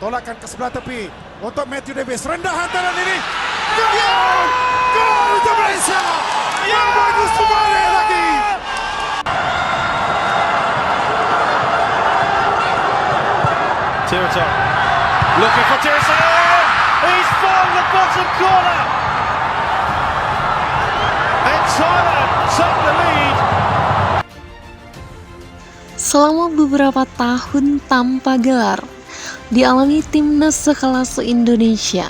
tolakan ke sebelah tepi untuk Matthew Davis. Rendah hantaran ini. Gol! Gol untuk Malaysia. Yang bagus kembali lagi. Tirotov looking for Tirotov. He's found the bottom corner. And Thailand take the lead. Selama beberapa tahun tanpa gelar dialami timnas sekelas Indonesia,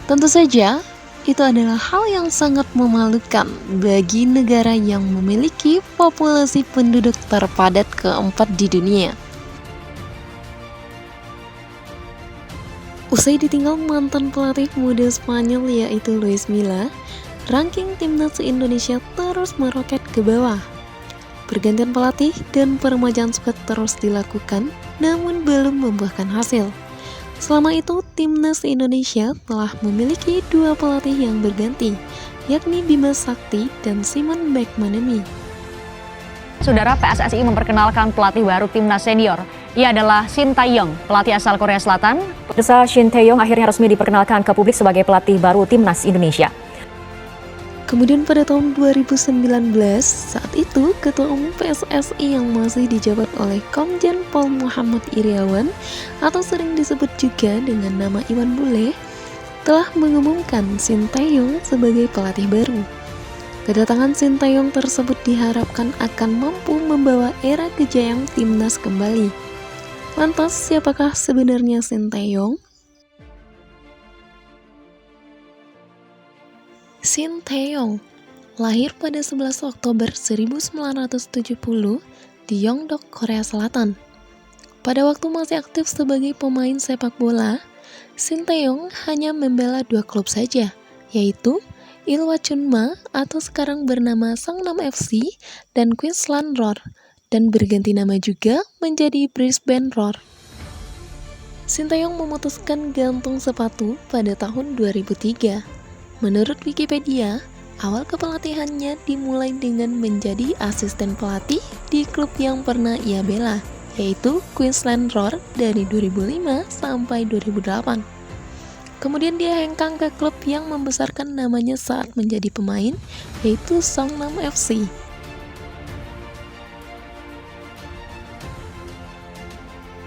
tentu saja itu adalah hal yang sangat memalukan bagi negara yang memiliki populasi penduduk terpadat keempat di dunia. Usai ditinggal mantan pelatih muda Spanyol yaitu Luis Milla, ranking timnas Indonesia terus meroket ke bawah. Pergantian pelatih dan peremajaan skuad terus dilakukan, namun belum membuahkan hasil. Selama itu, timnas Indonesia telah memiliki dua pelatih yang berganti, yakni Bima Sakti dan Simon McManamy. Saudara, PSSI memperkenalkan pelatih baru timnas senior. Ia adalah Shin Tae-yong, pelatih asal Korea Selatan. Desa Shin Tae-yong akhirnya resmi diperkenalkan ke publik sebagai pelatih baru timnas Indonesia. Kemudian pada tahun 2019, saat itu Ketua Umum PSSI yang masih dijabat oleh Komjen Pol Muhammad Iriawan atau sering disebut juga dengan nama Iwan Bule, telah mengumumkan Shin Tae-yong sebagai pelatih baru. Kedatangan Shin Tae-yong tersebut diharapkan akan mampu membawa era kejayaan timnas kembali. Lantas, siapakah sebenarnya Shin Tae-yong? Shin Tae-yong lahir pada 11 Oktober 1970 di Yeongdeok, Korea Selatan. Pada waktu masih aktif sebagai pemain sepak bola, Shin Tae-yong hanya membela dua klub saja, yaitu Ilhwa Chunma atau sekarang bernama Songnam FC dan Queensland Roar, dan berganti nama juga menjadi Brisbane Roar. Shin Tae-yong memutuskan gantung sepatu pada tahun 2003. Menurut Wikipedia, awal kepelatihannya dimulai dengan menjadi asisten pelatih di klub yang pernah ia bela, yaitu Queensland Roar dari 2005 sampai 2008. Kemudian dia hengkang ke klub yang membesarkan namanya saat menjadi pemain, yaitu Songnam FC.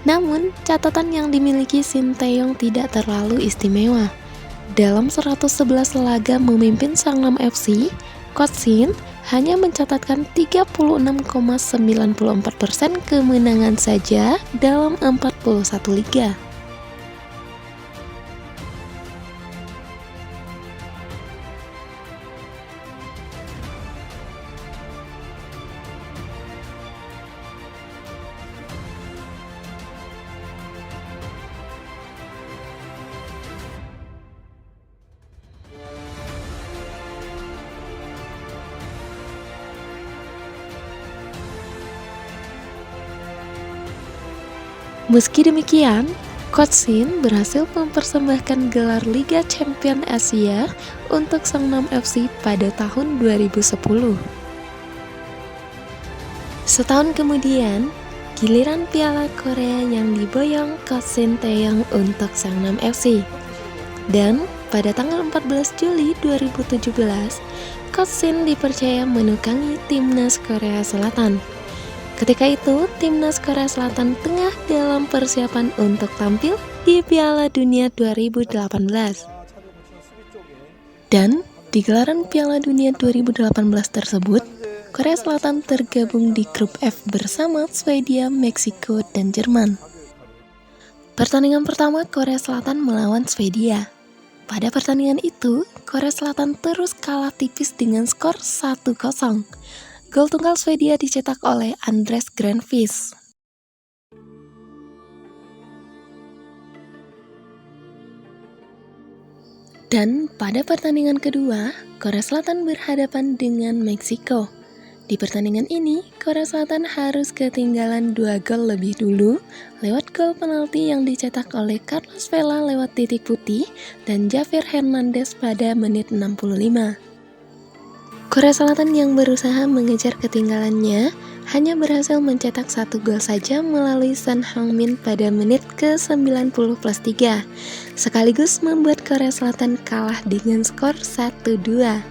Namun, catatan yang dimiliki Shin Tae-yong tidak terlalu istimewa. Dalam 111 laga memimpin Songnam FC, Coach Shin hanya mencatatkan 36,94% kemenangan saja dalam 41 liga. Meski demikian, Coach Shin berhasil mempersembahkan gelar Liga Champion Asia untuk Songnam FC pada tahun 2010. Setahun kemudian, giliran Piala Korea yang diboyong Coach Shin Tae-yong untuk Songnam FC. Dan pada tanggal 14 Juli 2017, Coach Shin dipercaya menukangi timnas Korea Selatan. Ketika itu, timnas Korea Selatan tengah dalam persiapan untuk tampil di Piala Dunia 2018. Dan di gelaran Piala Dunia 2018 tersebut, Korea Selatan tergabung di grup F bersama Swedia, Meksiko, dan Jerman. Pertandingan pertama Korea Selatan melawan Swedia. Pada pertandingan itu, Korea Selatan terus kalah tipis dengan skor 1-0. Gol tunggal Swedia dicetak oleh Andres Granqvist. Dan pada pertandingan kedua, Korea Selatan berhadapan dengan Meksiko. Di pertandingan ini, Korea Selatan harus ketinggalan 2 gol lebih dulu lewat gol penalti yang dicetak oleh Carlos Vela lewat titik putih dan Javier Hernandez pada menit 65. Korea Selatan yang berusaha mengejar ketinggalannya hanya berhasil mencetak 1 gol saja melalui Son Heung-min pada menit ke-90+3, sekaligus membuat Korea Selatan kalah dengan skor 1-2.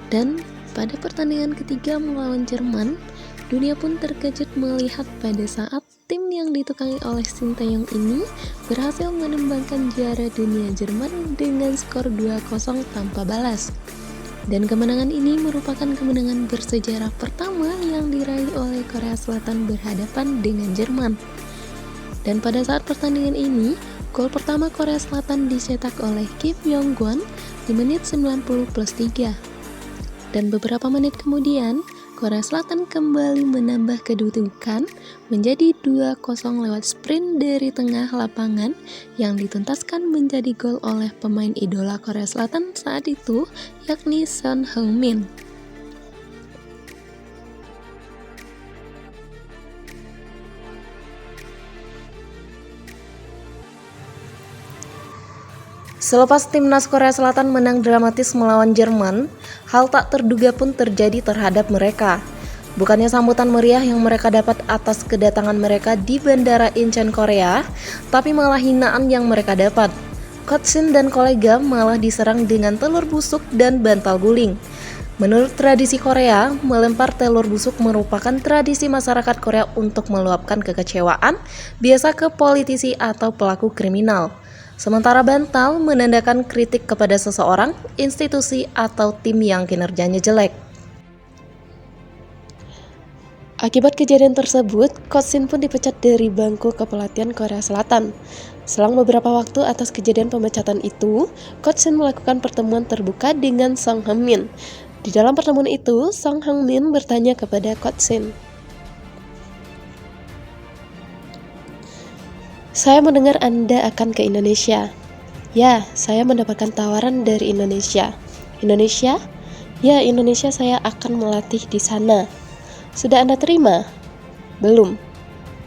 Dan pada pertandingan ketiga melawan Jerman, dunia pun terkejut melihat pada saat tim yang ditukangi oleh Shin Tae-yong ini berhasil menembangkan juara dunia Jerman dengan skor 2-0 tanpa balas. Dan kemenangan ini merupakan kemenangan bersejarah pertama yang diraih oleh Korea Selatan berhadapan dengan Jerman. Dan pada saat pertandingan ini, gol pertama Korea Selatan dicetak oleh Kim Yong-kwon di menit 90+3. Dan beberapa menit kemudian, Korea Selatan kembali menambah kedudukan menjadi 2-0 lewat sprint dari tengah lapangan yang dituntaskan menjadi gol oleh pemain idola Korea Selatan saat itu, yakni Son Heung-min. Selepas timnas Korea Selatan menang dramatis melawan Jerman, hal tak terduga pun terjadi terhadap mereka. Bukannya sambutan meriah yang mereka dapat atas kedatangan mereka di Bandara Incheon, Korea, tapi malah hinaan yang mereka dapat. Coach Shin dan kolega malah diserang dengan telur busuk dan bantal guling. Menurut tradisi Korea, melempar telur busuk merupakan tradisi masyarakat Korea untuk meluapkan kekecewaan, biasa ke politisi atau pelaku kriminal. Sementara bantal menandakan kritik kepada seseorang, institusi, atau tim yang kinerjanya jelek. Akibat kejadian tersebut, Coach Shin pun dipecat dari bangku kepelatihan Korea Selatan. Selang beberapa waktu atas kejadian pemecatan itu, Coach Shin melakukan pertemuan terbuka dengan Son Heung-min. Di dalam pertemuan itu, Son Heung-min bertanya kepada Coach Shin, "Saya mendengar Anda akan ke Indonesia." "Ya, saya mendapatkan tawaran dari Indonesia." "Indonesia?" "Ya, Indonesia, saya akan melatih di sana." "Sudah Anda terima?" "Belum."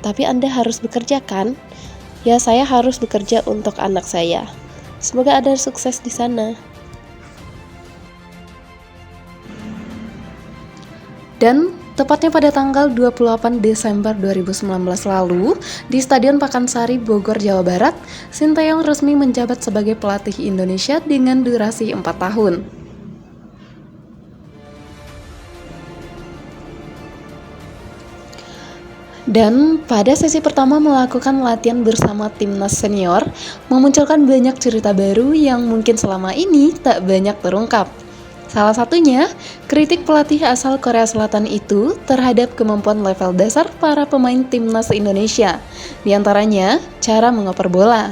"Tapi Anda harus bekerja kan?" "Ya, saya harus bekerja untuk anak saya." "Semoga Anda sukses di sana." Dan tepatnya pada tanggal 28 Desember 2019 lalu, di Stadion Pakansari, Bogor, Jawa Barat, Shin Tae-yong resmi menjabat sebagai pelatih Indonesia dengan durasi 4 tahun. Dan pada sesi pertama melakukan latihan bersama timnas senior, memunculkan banyak cerita baru yang mungkin selama ini tak banyak terungkap. Salah satunya, kritik pelatih asal Korea Selatan itu terhadap kemampuan level dasar para pemain timnas Indonesia, di antaranya cara mengoper bola.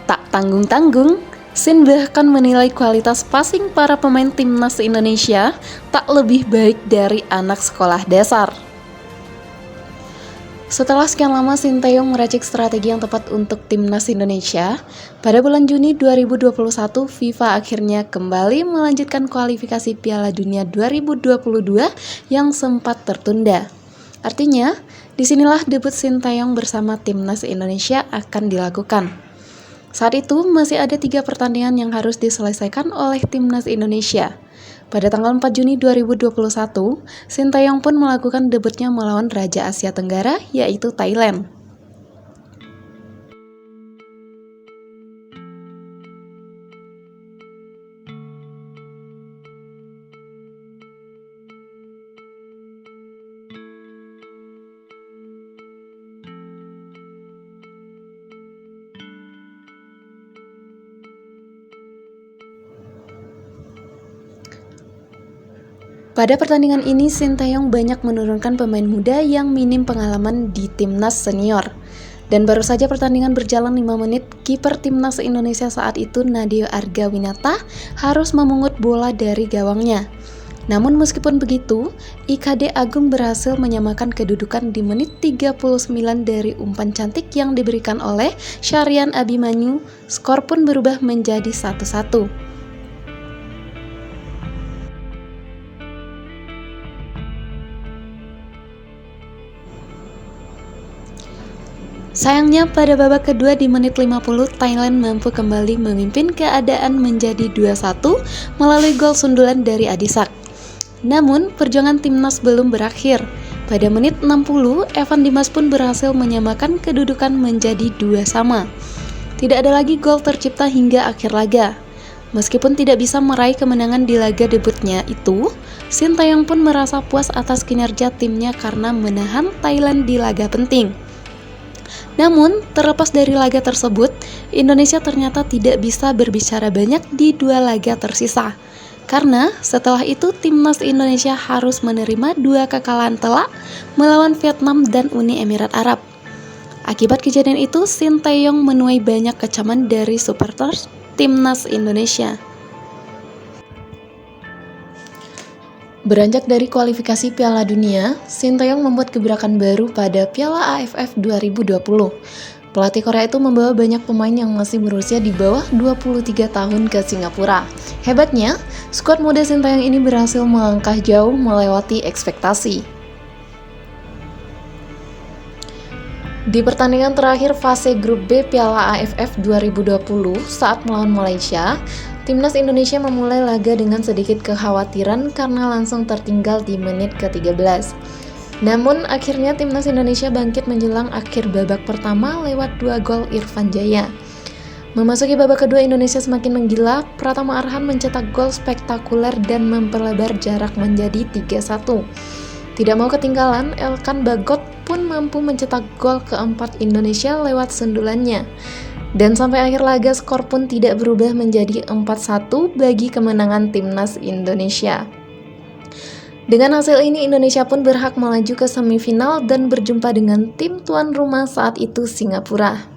Tak tanggung-tanggung, Shin bahkan menilai kualitas passing para pemain timnas Indonesia tak lebih baik dari anak sekolah dasar. Setelah sekian lama Shin Tae-yong meracik strategi yang tepat untuk timnas Indonesia, pada bulan Juni 2021 FIFA akhirnya kembali melanjutkan kualifikasi Piala Dunia 2022 yang sempat tertunda. Artinya, disinilah debut Shin Tae-yong bersama timnas Indonesia akan dilakukan. Saat itu masih ada 3 pertandingan yang harus diselesaikan oleh timnas Indonesia. Pada tanggal 4 Juni 2021, Shin Tae-yong pun melakukan debutnya melawan Raja Asia Tenggara, yaitu Thailand. Pada pertandingan ini, Shin Tae-yong banyak menurunkan pemain muda yang minim pengalaman di timnas senior. Dan baru saja pertandingan berjalan 5 menit, kiper timnas Indonesia saat itu Nadeo Argawinata harus memungut bola dari gawangnya. Namun meskipun begitu, IKD Agung berhasil menyamakan kedudukan di menit 39 dari umpan cantik yang diberikan oleh Syarian Abimanyu. Skor pun berubah menjadi 1-1. Sayangnya pada babak kedua di menit 50, Thailand mampu kembali memimpin keadaan menjadi 2-1 melalui gol sundulan dari Adisak. Namun, perjuangan timnas belum berakhir. Pada menit 60, Evan Dimas pun berhasil menyamakan kedudukan menjadi 2-2. Tidak ada lagi gol tercipta hingga akhir laga. Meskipun tidak bisa meraih kemenangan di laga debutnya itu, Sintayong pun merasa puas atas kinerja timnya karena menahan Thailand di laga penting. Namun, terlepas dari laga tersebut, Indonesia ternyata tidak bisa berbicara banyak di 2 laga tersisa. Karena setelah itu timnas Indonesia harus menerima 2 kekalahan telak melawan Vietnam dan Uni Emirat Arab. Akibat kejadian itu, Sintayong menuai banyak kecaman dari supporters timnas Indonesia. Beranjak dari kualifikasi Piala Dunia, Sintayong membuat gebrakan baru pada Piala AFF 2020. Pelatih Korea itu membawa banyak pemain yang masih berusia di bawah 23 tahun ke Singapura. Hebatnya, skuad muda Sintayong ini berhasil melangkah jauh melewati ekspektasi. Di pertandingan terakhir fase grup B Piala AFF 2020 saat melawan Malaysia, timnas Indonesia memulai laga dengan sedikit kekhawatiran karena langsung tertinggal di menit ke-13. Namun, akhirnya timnas Indonesia bangkit menjelang akhir babak pertama lewat 2 gol Irfan Jaya. Memasuki babak kedua, Indonesia semakin menggila. Pratama Arhan mencetak gol spektakuler dan memperlebar jarak menjadi 3-1. Tidak mau ketinggalan, Elkan Bagot pun mampu mencetak gol keempat Indonesia lewat sundulannya. Dan sampai akhir laga, skor pun tidak berubah menjadi 4-1 bagi kemenangan timnas Indonesia. Dengan hasil ini, Indonesia pun berhak melaju ke semifinal dan berjumpa dengan tim tuan rumah saat itu Singapura.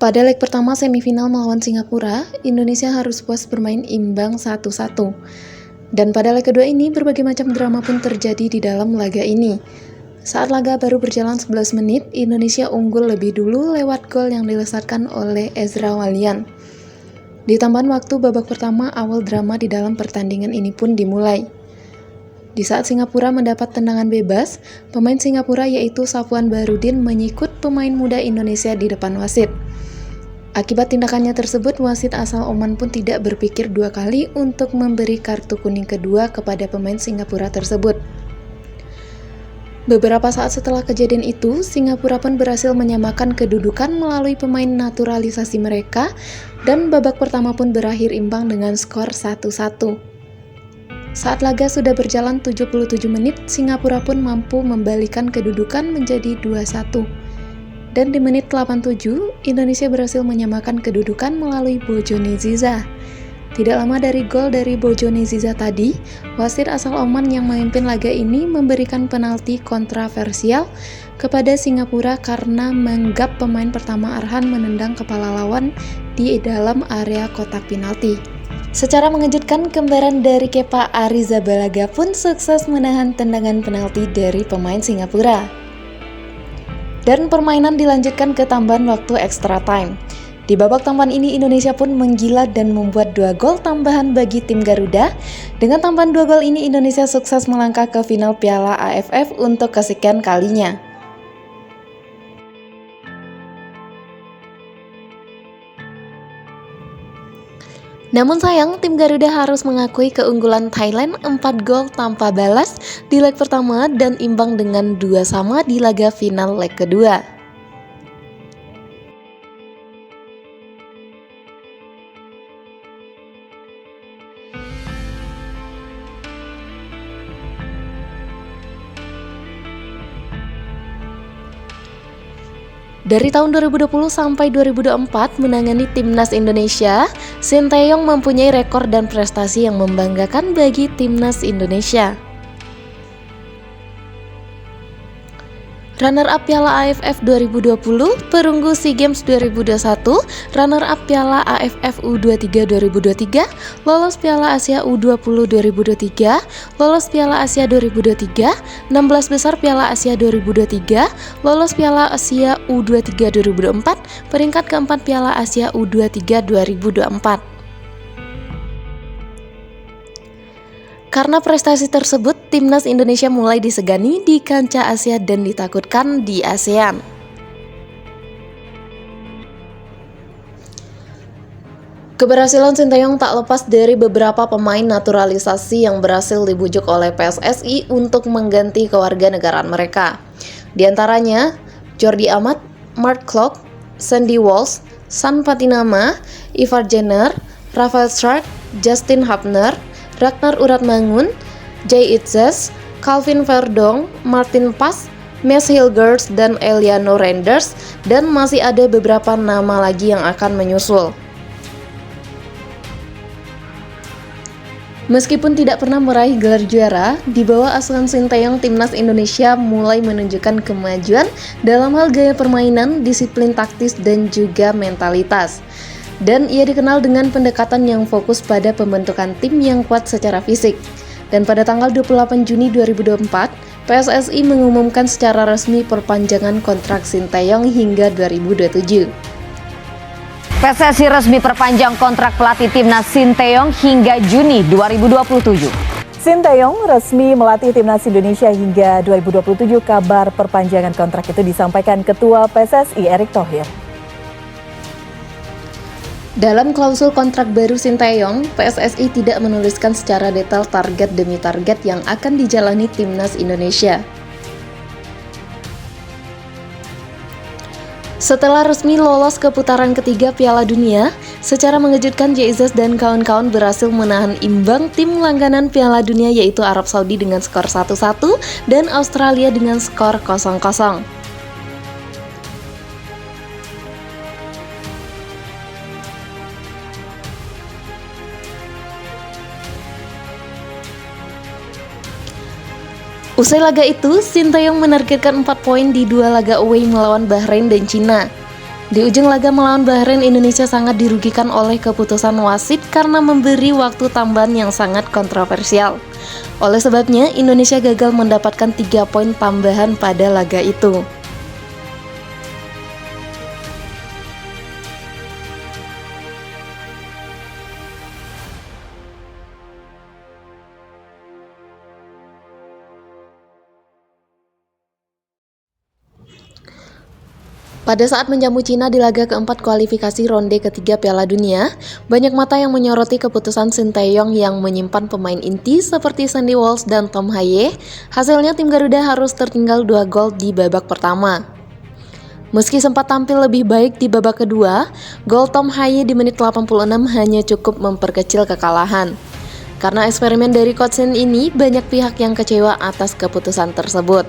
Pada leg pertama semifinal melawan Singapura, Indonesia harus puas bermain imbang 1-1. Dan pada leg kedua ini, berbagai macam drama pun terjadi di dalam laga ini. Saat laga baru berjalan 11 menit, Indonesia unggul lebih dulu lewat gol yang dilesatkan oleh Ezra Walian. Di tambahan waktu babak pertama, awal drama di dalam pertandingan ini pun dimulai. Di saat Singapura mendapat tendangan bebas, pemain Singapura yaitu Safwan Bahruddin menyikut pemain muda Indonesia di depan wasit. Akibat tindakannya tersebut, wasit asal Oman pun tidak berpikir 2 kali untuk memberi kartu kuning kedua kepada pemain Singapura tersebut. Beberapa saat setelah kejadian itu, Singapura pun berhasil menyamakan kedudukan melalui pemain naturalisasi mereka dan babak pertama pun berakhir imbang dengan skor 1-1. Saat laga sudah berjalan 77 menit, Singapura pun mampu membalikan kedudukan menjadi 2-1. Dan di menit 87, Indonesia berhasil menyamakan kedudukan melalui Bojone Ziza. Tidak lama dari gol dari Bojone Ziza tadi, wasit asal Oman yang memimpin laga ini memberikan penalti kontroversial kepada Singapura karena menggap pemain pertama Arhan menendang kepala lawan di dalam area kotak penalti. Secara mengejutkan, kembaran dari Kepa Arrizabalaga pun sukses menahan tendangan penalti dari pemain Singapura. Dan permainan dilanjutkan ke tambahan waktu extra time. Di babak tambahan ini, Indonesia pun menggila dan membuat 2 gol tambahan bagi tim Garuda. Dengan tambahan 2 gol ini, Indonesia sukses melangkah ke final Piala AFF untuk kesekian kalinya. Namun sayang, tim Garuda harus mengakui keunggulan Thailand 4 gol tanpa balas di leg pertama dan imbang dengan 2-2 di laga final leg kedua. Dari tahun 2020 sampai 2024 menangani timnas Indonesia, Sintayong mempunyai rekor dan prestasi yang membanggakan bagi timnas Indonesia. runner-up Piala AFF 2020, perunggu SEA Games 2021, runner-up Piala AFF U23 2023, lolos Piala Asia U20 2023, lolos Piala Asia 2023, 16 besar Piala Asia 2023, lolos Piala Asia U23 2024, peringkat keempat Piala Asia U23 2024. Karena prestasi tersebut, timnas Indonesia mulai disegani di kancah Asia dan ditakutkan di ASEAN. Keberhasilan Sinteyong tak lepas dari beberapa pemain naturalisasi yang berhasil dibujuk oleh PSSI untuk mengganti kewarganegaraan mereka. Di antaranya, Jordi Amat, Mark Klok, Sandy Walsh, San Patinama, Ivar Jenner, Rafael Stark, Justin Hubner, Ragnar Uratmangun, Jay Itzes, Calvin Verdong, Martin Pas, Mes Hilgers, dan Eliano Renders, dan masih ada beberapa nama lagi yang akan menyusul. Meskipun tidak pernah meraih gelar juara, di bawah asuhan Sinteyong, timnas Indonesia mulai menunjukkan kemajuan dalam hal gaya permainan, disiplin taktis, dan juga mentalitas. Dan ia dikenal dengan pendekatan yang fokus pada pembentukan tim yang kuat secara fisik. Dan pada tanggal 28 Juni 2024, PSSI mengumumkan secara resmi perpanjangan kontrak Sinteyong hingga 2027. PSSI resmi perpanjang kontrak pelatih timnas Sinteyong hingga Juni 2027. Sinteyong resmi melatih timnas Indonesia hingga 2027. Kabar perpanjangan kontrak itu disampaikan Ketua PSSI Erick Thohir. Dalam klausul kontrak baru Sinteyong, PSSI tidak menuliskan secara detail target demi target yang akan dijalani timnas Indonesia. Setelah resmi lolos ke putaran ketiga Piala Dunia, secara mengejutkan Jay-Z dan kawan-kawan berhasil menahan imbang tim langganan Piala Dunia yaitu Arab Saudi dengan skor 1-1 dan Australia dengan skor 0-0. Usai laga itu, Sinteyong menargetkan 4 poin di 2 laga away melawan Bahrain dan Cina. Di ujung laga melawan Bahrain, Indonesia sangat dirugikan oleh keputusan wasit karena memberi waktu tambahan yang sangat kontroversial. Oleh sebabnya, Indonesia gagal mendapatkan 3 poin tambahan pada laga itu. Pada saat menjamu Cina di laga keempat kualifikasi ronde ketiga Piala Dunia, banyak mata yang menyoroti keputusan Sinteyong yang menyimpan pemain inti seperti Sandy Walsh dan Tom Haye. Hasilnya tim Garuda harus tertinggal 2 gol di babak pertama. Meski sempat tampil lebih baik di babak kedua, gol Tom Haye di menit 86 hanya cukup memperkecil kekalahan. Karena eksperimen dari Coach Shin ini, banyak pihak yang kecewa atas keputusan tersebut.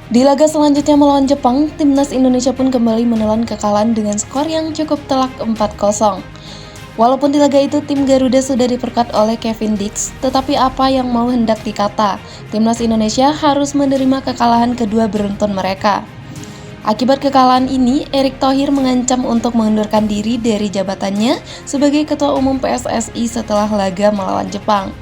Di laga selanjutnya melawan Jepang, timnas Indonesia pun kembali menelan kekalahan dengan skor yang cukup telak 4-0. Walaupun di laga itu tim Garuda sudah diperkuat oleh Kevin Dix, tetapi apa yang mau hendak dikata, timnas Indonesia harus menerima kekalahan kedua beruntun mereka. Akibat kekalahan ini, Erick Thohir mengancam untuk mengundurkan diri dari jabatannya sebagai Ketua Umum PSSI setelah laga melawan Jepang.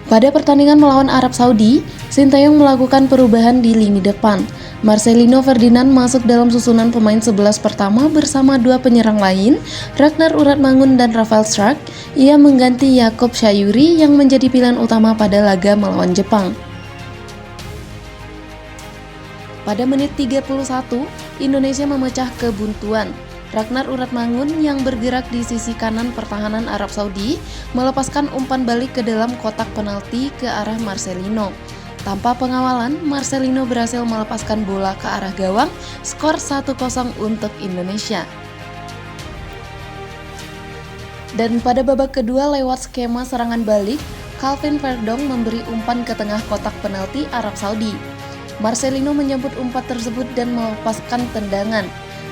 Pada pertandingan melawan Arab Saudi, Sinteyong melakukan perubahan di lini depan. Marcelino Ferdinand masuk dalam susunan pemain 11 pertama bersama 2 penyerang lain, Ragnar Uratmangun dan Rafael Stark. Ia mengganti Yacob Sayuri yang menjadi pilihan utama pada laga melawan Jepang. Pada menit 31, Indonesia memecah kebuntuan. Ragnar Uratmangun yang bergerak di sisi kanan pertahanan Arab Saudi melepaskan umpan balik ke dalam kotak penalti ke arah Marcelino. Tanpa pengawalan, Marcelino berhasil melepaskan bola ke arah gawang, skor 1-0 untuk Indonesia. Dan pada babak kedua lewat skema serangan balik, Calvin Verdong memberi umpan ke tengah kotak penalti Arab Saudi. Marcelino menyambut umpan tersebut dan melepaskan tendangan.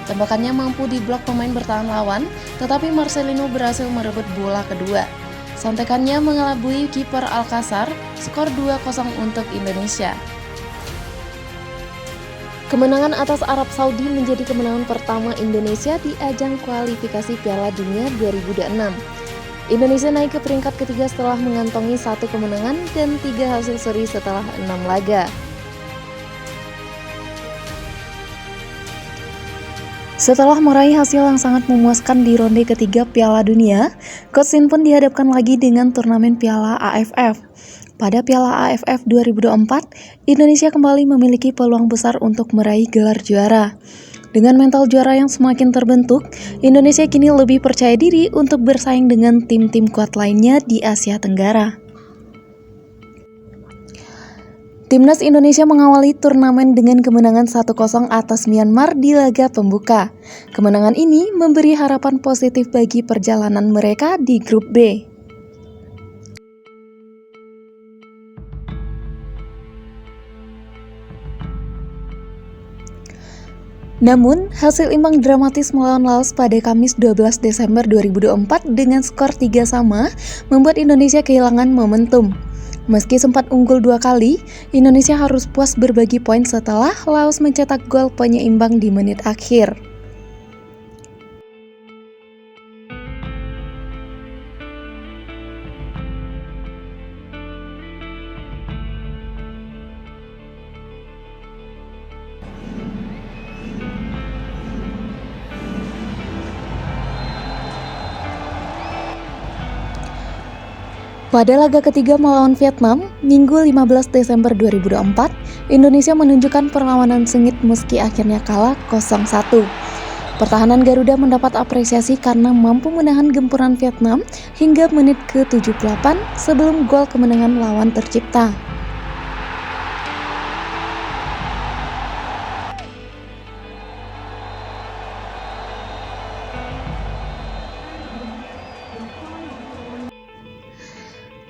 Tembakannya mampu diblok pemain bertahan lawan, tetapi Marcelino berhasil merebut bola kedua. Sontekannya mengelabui kiper Alcacer, skor 2-0 untuk Indonesia. Kemenangan atas Arab Saudi menjadi kemenangan pertama Indonesia di ajang kualifikasi Piala Dunia 2026. Indonesia naik ke peringkat ketiga setelah mengantongi 1 kemenangan dan 3 hasil seri setelah 6 laga. Setelah meraih hasil yang sangat memuaskan di ronde ketiga Piala Dunia, Coach Shin pun dihadapkan lagi dengan turnamen Piala AFF. Pada Piala AFF 2024, Indonesia kembali memiliki peluang besar untuk meraih gelar juara. Dengan mental juara yang semakin terbentuk, Indonesia kini lebih percaya diri untuk bersaing dengan tim-tim kuat lainnya di Asia Tenggara. Timnas Indonesia mengawali turnamen dengan kemenangan 1-0 atas Myanmar di laga pembuka. Kemenangan ini memberi harapan positif bagi perjalanan mereka di grup B. Namun, hasil imbang dramatis melawan Laos pada Kamis 12 Desember 2024 dengan skor 3-3 membuat Indonesia kehilangan momentum. Meski sempat unggul 2 kali, Indonesia harus puas berbagi poin setelah Laos mencetak gol penyeimbang di menit akhir. Pada laga ketiga melawan Vietnam, Minggu 15 Desember 2024, Indonesia menunjukkan perlawanan sengit meski akhirnya kalah 0-1. Pertahanan Garuda mendapat apresiasi karena mampu menahan gempuran Vietnam hingga menit ke-78 sebelum gol kemenangan lawan tercipta.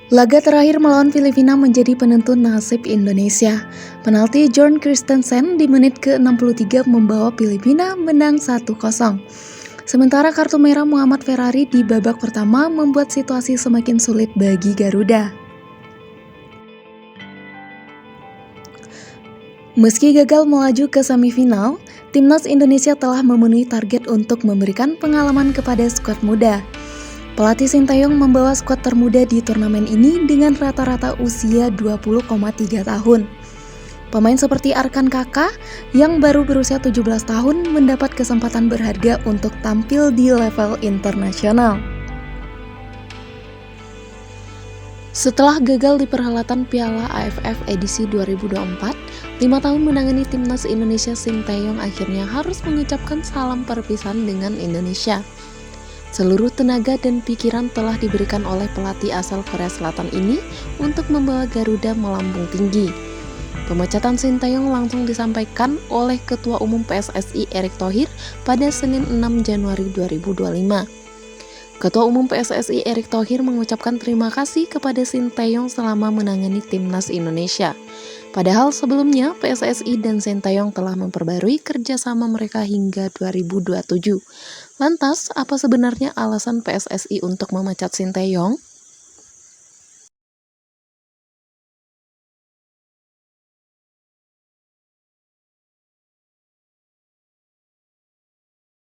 Laga terakhir melawan Filipina menjadi penentu nasib Indonesia. Penalti John Christensen di menit ke-63 membawa Filipina menang 1-0. Sementara kartu merah Muhammad Ferrari di babak pertama membuat situasi semakin sulit bagi Garuda. Meski gagal melaju ke semifinal, timnas Indonesia telah memenuhi target untuk memberikan pengalaman kepada skuad muda. Pelatih Sinteyong membawa skuad termuda di turnamen ini dengan rata-rata usia 20,3 tahun. Pemain seperti Arkan Kaka yang baru berusia 17 tahun mendapat kesempatan berharga untuk tampil di level internasional. Setelah gagal di perhelatan Piala AFF edisi 2024, 5 tahun menangani timnas Indonesia, Sinteyong akhirnya harus mengucapkan salam perpisahan dengan Indonesia. Seluruh tenaga dan pikiran telah diberikan oleh pelatih asal Korea Selatan ini untuk membawa Garuda melambung tinggi. Pemecatan Sinteyong langsung disampaikan oleh Ketua Umum PSSI Erick Thohir pada Senin 6 Januari 2025. Ketua Umum PSSI Erick Thohir mengucapkan terima kasih kepada Sinteyong selama menangani timnas Indonesia. Padahal sebelumnya PSSI dan Sinteyong telah memperbarui kerjasama mereka hingga 2027. Lantas, apa sebenarnya alasan PSSI untuk memecat Sinteyong?